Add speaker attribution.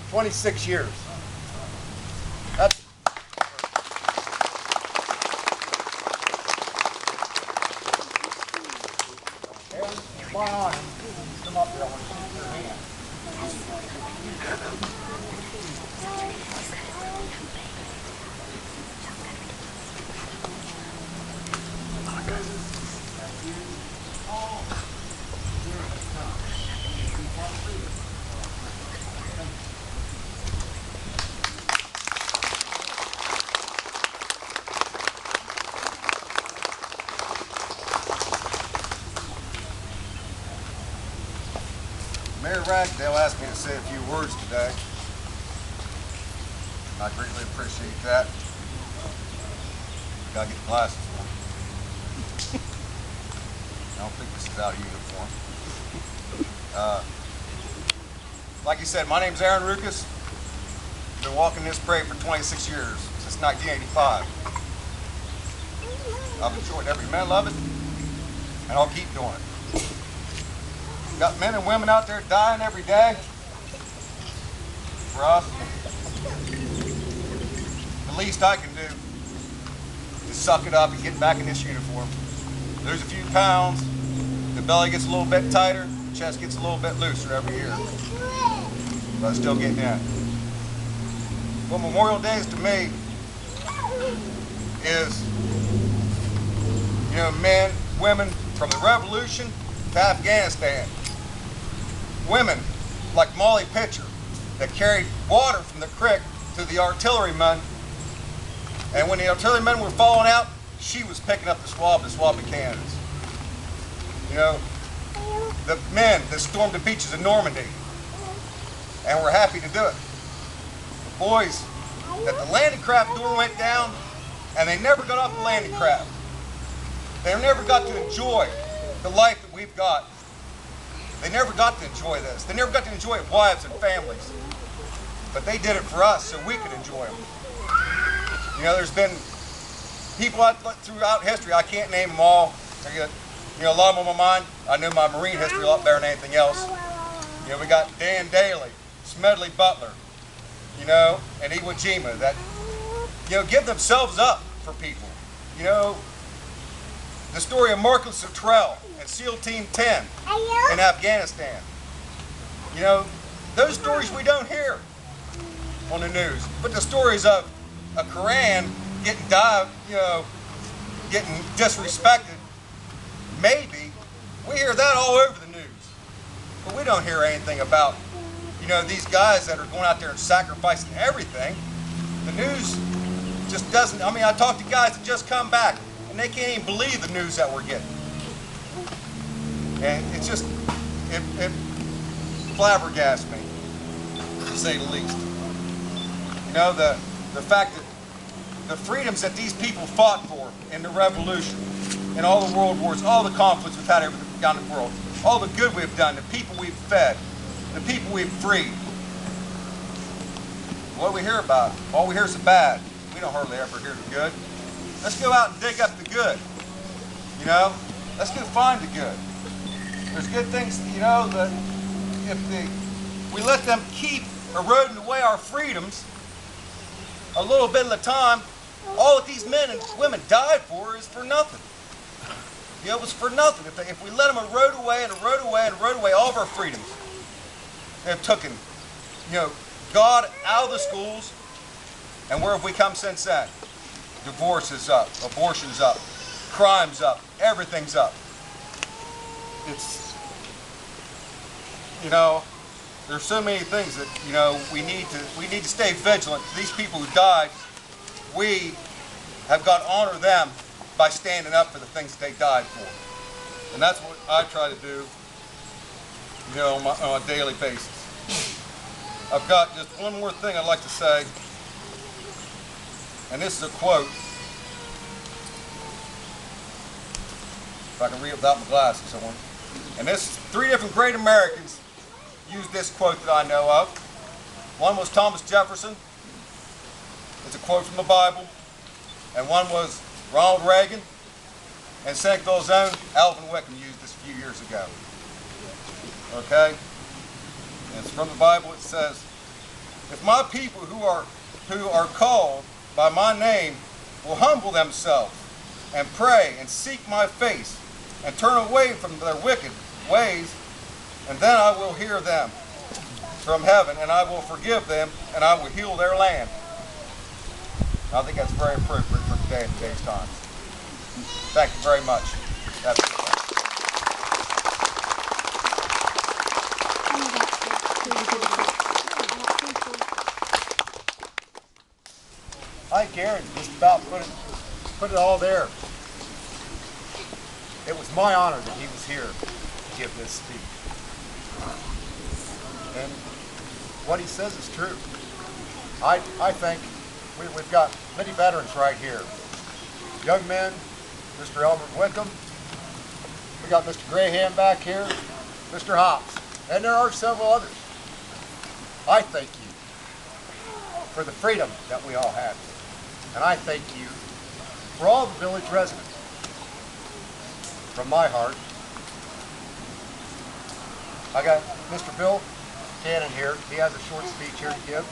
Speaker 1: 26 years. That's Aaron, fly on. Come up here. I want to see your hand. Mayor Ragdale asked me to say a few words today. I greatly appreciate that. Gotta get the glasses on. I don't think this is out of uniform. Like you said, my name's Aaron Rochus. Been walking this parade for 26 years, since 1985. I've enjoyed every minute of it, and I'll keep doing it. Got men and women out there dying every day for us. The least I can do is suck it up and get back in this uniform. Lose a few pounds, the belly gets a little bit tighter, the chest gets a little bit looser every year. But I'm still getting in. What Memorial Day is to me is, men, women from the Revolution to Afghanistan. Women like Molly Pitcher that carried water from the creek to the artillerymen, and when the artillerymen were falling out, she was picking up the swab the cannons. The men that stormed the beaches of Normandy, and were happy to do it. The boys that the landing craft door went down, and they never got off the landing craft. They never got to enjoy the life that we've got. They never got to enjoy this. They never got to enjoy it, wives and families. But they did it for us so we could enjoy them. There's been people throughout history, I can't name them all. A lot of them on my mind. I know my Marine history a lot better than anything else. We got Dan Daly, Smedley Butler, and Iwo Jima that, give themselves up for people. The story of Marcus Luttrell and SEAL Team 10 in Afghanistan. Those stories we don't hear on the news. But the stories of a Koran getting getting disrespected, maybe, we hear that all over the news. But we don't hear anything about, these guys that are going out there and sacrificing everything. The news just doesn't, I talk to guys that just come back, and they can't even believe the news that we're getting. And it's just, it flabbergasts me, to say the least. The fact that the freedoms that these people fought for in the Revolution, in all the world wars, all the conflicts we've had around the world, all the good we've done, the people we've fed, the people we've freed. What do we hear about? All we hear is the bad. We don't hardly ever hear the good. Let's go out and dig up the good. Let's go find the good. There's good things, that if we let them keep eroding away our freedoms a little bit at a time, all that these men and women died for is for nothing. It was for nothing. If we let them erode away and erode away and erode away all of our freedoms, they've taken, God out of the schools, and where have we come since then? Divorce is up, abortion's up, crime's up, everything's up. It's, there's so many things that, we need to stay vigilant. These people who died, we have got to honor them by standing up for the things that they died for. And that's what I try to do, on a daily basis. I've got just one more thing I'd like to say, and this is a quote. If I can read it without my glasses on. And this, 3 different great Americans used this quote that I know of. One was Thomas Jefferson. It's a quote from the Bible. And one was Ronald Reagan. And Senecaville's own Alvin Wickham used this a few years ago. Okay? And it's from the Bible. It says, If my people who are called by my name will humble themselves and pray and seek my face and turn away from their wicked ways, and then I will hear them from heaven, and I will forgive them, and I will heal their land. I think that's very appropriate for today and today's times. Thank you very much. I think Aaron just about put it all there. It was my honor that he was here to give this speech. And what he says is true. I think we've got many veterans right here. Young men, Mr. Elmer Wickham, we got Mr. Graham back here, Mr. Hops, and there are several others. I thank you for the freedom that we all had. And I thank you for all the village residents. From my heart, I got Mr. Bill Cannon here. He has a short speech here to give.